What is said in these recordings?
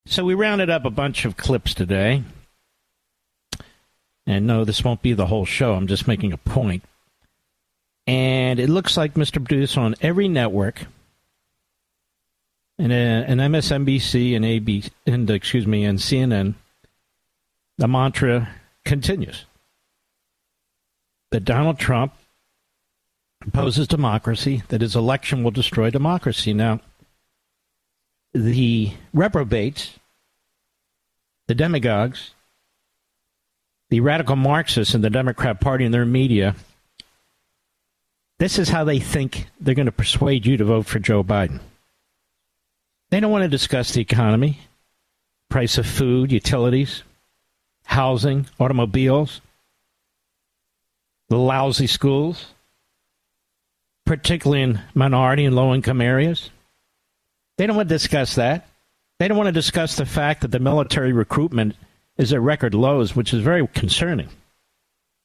So we rounded up a bunch of clips today. And no, this won't be the whole show. I'm just making a point. And it looks like Mr. Producer on every network, and MSNBC and and CNN, the mantra continues that Donald Trump opposes democracy, that his election will destroy democracy. Now, the reprobates, the demagogues, the radical Marxists in the Democrat Party and their media, this is how they think they're going to persuade you to vote for Joe Biden. They don't want to discuss the economy, price of food, utilities, housing, automobiles, the lousy schools, particularly in minority and low-income areas. They don't want to discuss that. They don't want to discuss the fact that the military recruitment is at record lows, which is very concerning.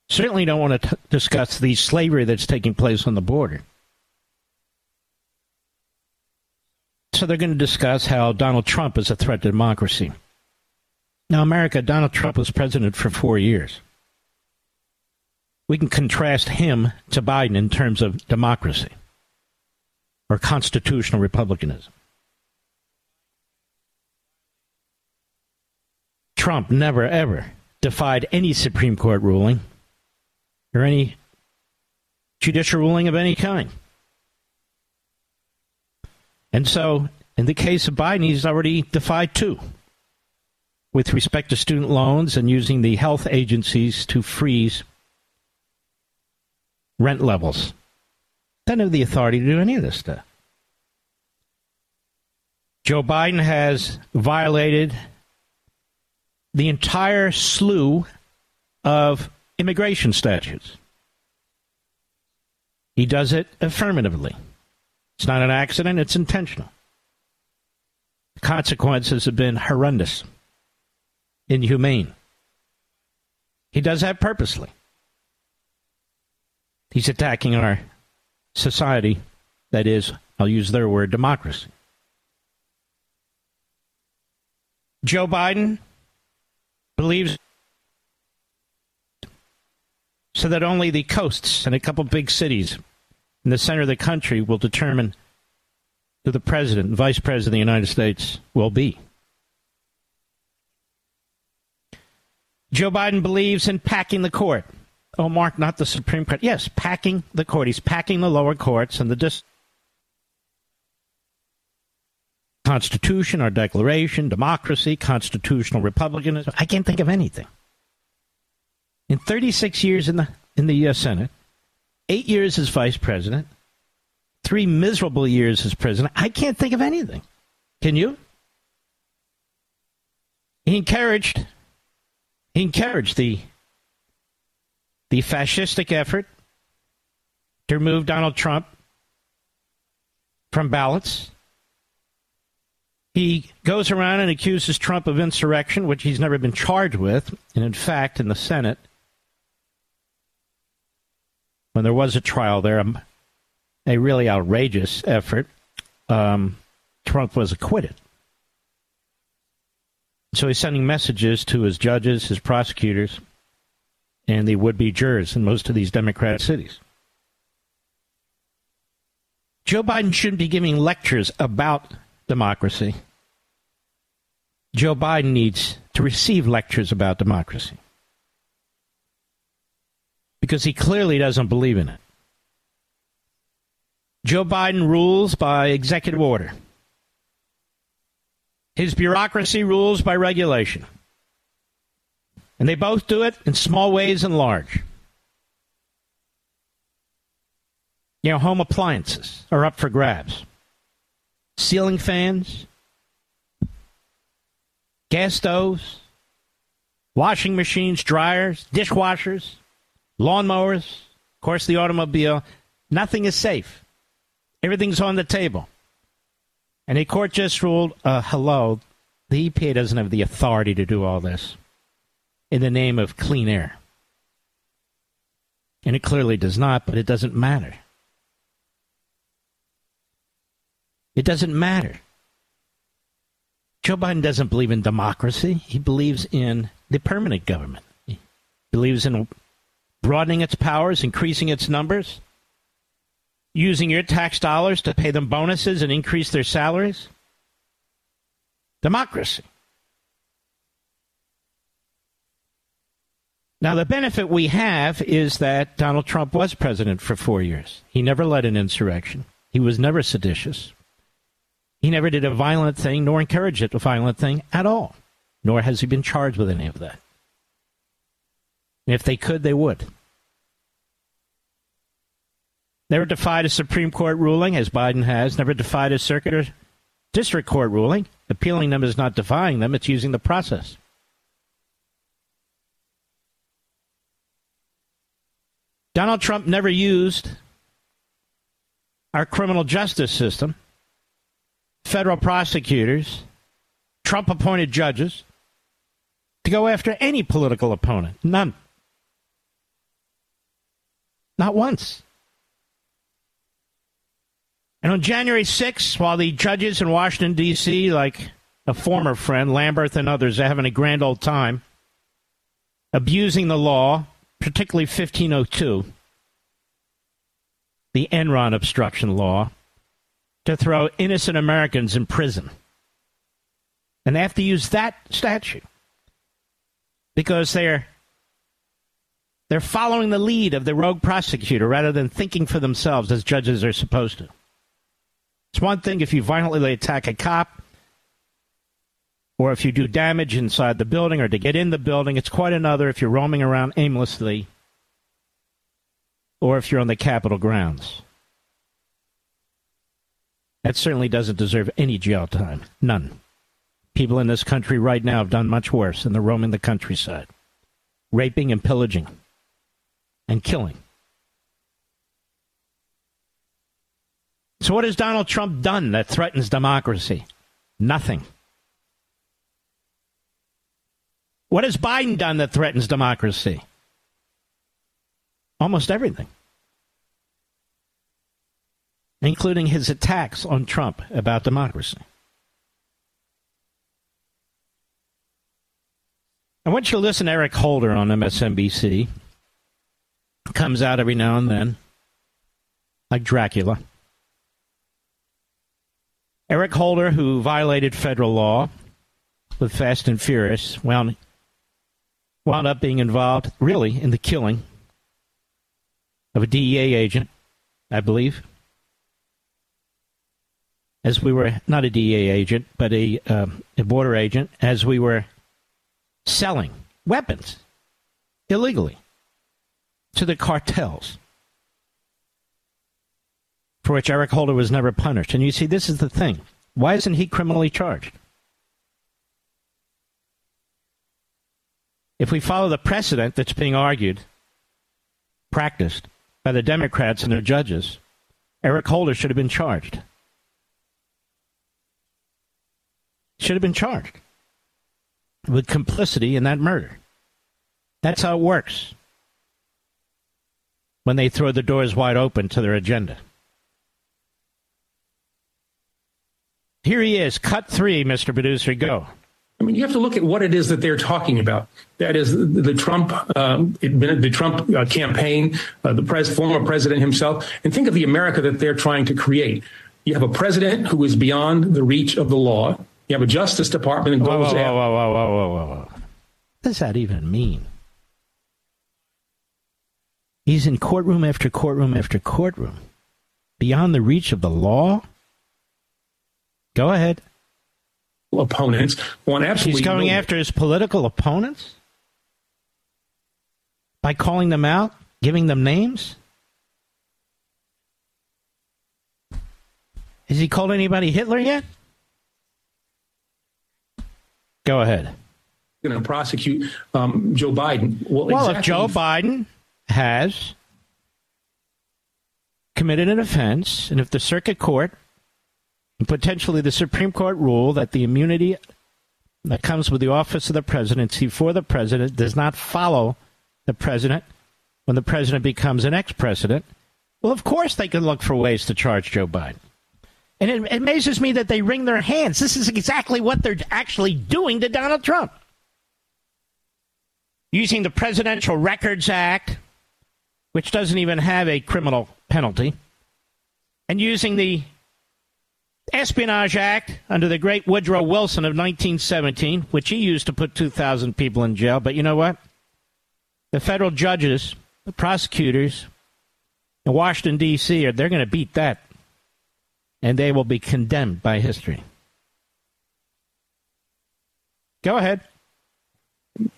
Certainly don't want to discuss the slavery that's taking place on the border. So they're going to discuss how Donald Trump is a threat to democracy. Now, America, Donald Trump was president for 4 years. We can contrast him to Biden in terms of democracy or constitutional republicanism. Trump never, ever defied any Supreme Court ruling or any judicial ruling of any kind. And so, in the case of Biden, he's already defied two, with respect to student loans and using the health agencies to freeze rent levels. Doesn't have the authority to do any of this stuff. Joe Biden has violated the entire slew of immigration statutes. He does it affirmatively. It's not an accident, it's intentional. The consequences have been horrendous, inhumane. He does that purposely. He's attacking our society, that is, I'll use their word, democracy. Joe Biden believes so that only the coasts and a couple big cities in the center of the country will determine who the president and vice president of the United States will be. Joe Biden believes in packing the court. Oh, Mark, not the Supreme Court. Yes, packing the court. He's packing the lower courts and the Constitution, our Declaration, democracy, constitutional republicanism. I can't think of anything. In 36 years in the Senate, 8 years as vice president, 3 miserable years as president, I can't think of anything. Can you? He encouraged the fascistic effort to remove Donald Trump from ballots. He goes around and accuses Trump of insurrection, which he's never been charged with. And in fact, in the Senate, when there was a trial there, a really outrageous effort, Trump was acquitted. So he's sending messages to his judges, his prosecutors, and the would-be jurors in most of these Democrat cities. Joe Biden shouldn't be giving lectures about democracy. Joe Biden needs to receive lectures about democracy because he clearly doesn't believe in it. Joe Biden rules by executive order. His bureaucracy rules by regulation. And they both do it in small ways and large. You know, home appliances are up for grabs. Ceiling fans, gas stoves, washing machines, dryers, dishwashers, lawnmowers, of course the automobile. Nothing is safe. Everything's on the table. And a court just ruled, hello, the EPA doesn't have the authority to do all this in the name of clean air. And it clearly does not, but it doesn't matter. It doesn't matter. Joe Biden doesn't believe in democracy. He believes in the permanent government. He believes in broadening its powers, increasing its numbers, using your tax dollars to pay them bonuses and increase their salaries. Democracy. Now, the benefit we have is that Donald Trump was president for 4 years. He never led an insurrection. He was never seditious. He never did a violent thing, nor encouraged a violent thing at all. Nor has he been charged with any of that. And if they could, they would. Never defied a Supreme Court ruling, as Biden has. Never defied a circuit or district court ruling. Appealing them is not defying them. It's using the process. Donald Trump never used our criminal justice system, federal prosecutors, Trump-appointed judges, to go after any political opponent. None. Not once. And on January 6th, while the judges in Washington, D.C., like a former friend, Lamberth and others, are having a grand old time, abusing the law, particularly 1502, the Enron obstruction law, to throw innocent Americans in prison. And they have to use that statute because they're following the lead of the rogue prosecutor rather than thinking for themselves as judges are supposed to. It's one thing if you violently attack a cop or if you do damage inside the building or to get in the building. It's quite another if you're roaming around aimlessly or if you're on the Capitol grounds. That certainly doesn't deserve any jail time. None. People in this country right now have done much worse, and they're roaming the countryside, raping and pillaging and killing. So what has Donald Trump done that threatens democracy? Nothing. What has Biden done that threatens democracy? Almost everything. Including his attacks on Trump about democracy. I want you to listen to Eric Holder on MSNBC. Comes out every now and then, like Dracula. Eric Holder, who violated federal law with Fast and Furious, wound up being involved, really, in the killing of a DEA agent, I believe. As we were, not a DEA agent, but a border agent, as we were selling weapons illegally to the cartels, for which Eric Holder was never punished. And you see, this is the thing. Why isn't he criminally charged? If we follow the precedent that's being argued, practiced by the Democrats and their judges, Eric Holder should have been charged. Should have been charged with complicity in that murder. That's how it works when they throw the doors wide open to their agenda. Here he is, cut 3, Mr. Producer, go. I mean, you have to look at what it is that they're talking about. That is the Trump campaign, the former president himself, and think of the America that they're trying to create. You have a president who is beyond the reach of the law. You have a Justice Department that goes after. Whoa. What does that even mean? He's in courtroom after courtroom after courtroom. Beyond the reach of the law? Go ahead. Opponents on absolutely. He's going after his political opponents? By calling them out? Giving them names? Has he called anybody Hitler yet? Go ahead. Going to prosecute Joe Biden. Well, if Joe Biden has committed an offense, and if the circuit court and potentially the Supreme Court rule that the immunity that comes with the office of the presidency for the president does not follow the president when the president becomes an ex-president, well, of course they can look for ways to charge Joe Biden. And it amazes me that they wring their hands. This is exactly what they're actually doing to Donald Trump. Using the Presidential Records Act, which doesn't even have a criminal penalty, and using the Espionage Act under the great Woodrow Wilson of 1917, which he used to put 2,000 people in jail. But you know what? The federal judges, the prosecutors in Washington, D.C., they're going to beat that. And they will be condemned by history. Go ahead.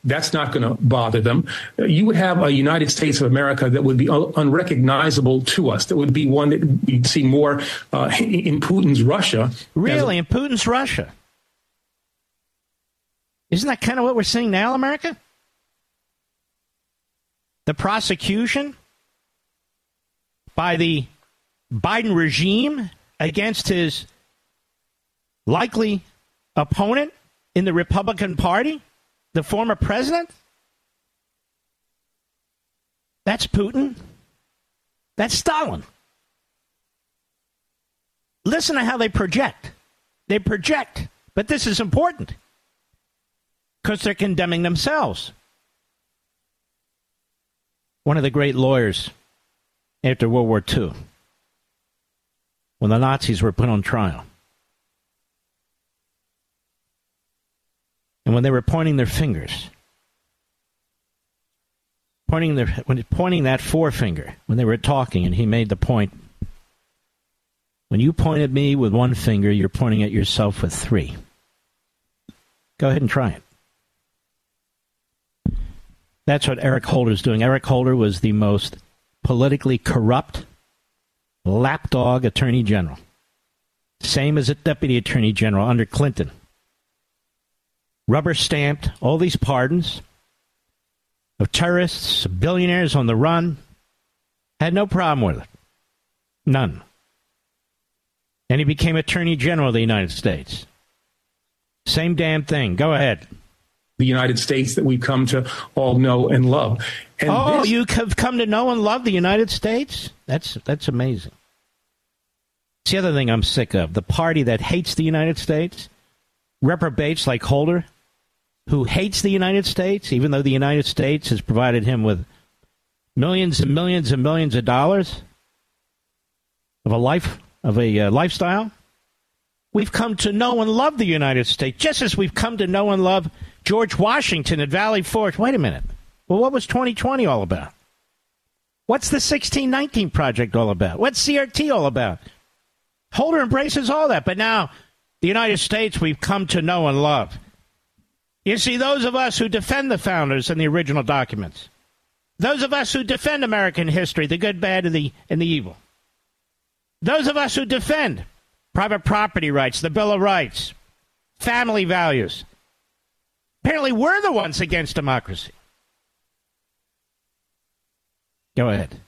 That's not going to bother them. You would have a United States of America that would be unrecognizable to us. That would be one that we'd see more in Putin's Russia. Really? In Putin's Russia? Isn't that kind of what we're seeing now, America? The prosecution by the Biden regime against his likely opponent in the Republican Party, the former president? That's Putin. That's Stalin. Listen to how they project. They project. But this is important because they're condemning themselves. One of the great lawyers after World War II, when the Nazis were put on trial, and when they were pointing their fingers, pointing that forefinger, when they were talking, and he made the point, when you point at me with one finger, you're pointing at yourself with three. Go ahead and try it. That's what Eric Holder's doing. Eric Holder was the most politically corrupt, lapdog attorney general. Same as a deputy attorney general under Clinton. Rubber-stamped all these pardons of terrorists, billionaires on the run. Had no problem with it. None. And he became Attorney General of the United States. Same damn thing. Go ahead. The United States that we've come to all know and love. And you have come to know and love the United States? That's amazing. It's the other thing I'm sick of. The party that hates the United States, reprobates like Holder, who hates the United States, even though the United States has provided him with millions and millions and millions of dollars of a lifestyle. We've come to know and love the United States, just as we've come to know and love George Washington at Valley Forge. Wait a minute. Well, what was 2020 all about? What's the 1619 Project all about? What's CRT all about? Holder embraces all that, but now the United States we've come to know and love. You see, those of us who defend the founders and the original documents, those of us who defend American history, the good, bad, and the evil, those of us who defend private property rights, the Bill of Rights, family values, apparently we're the ones against democracy. Go ahead.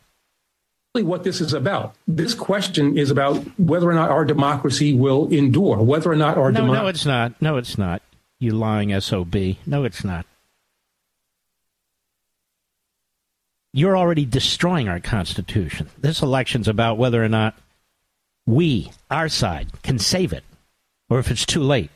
What this is about. This question is about whether or not our democracy will endure, whether or not our democracy... No, it's not. No, it's not. You lying SOB. No, it's not. You're already destroying our Constitution. This election's about whether or not we, our side, can save it, or if it's too late.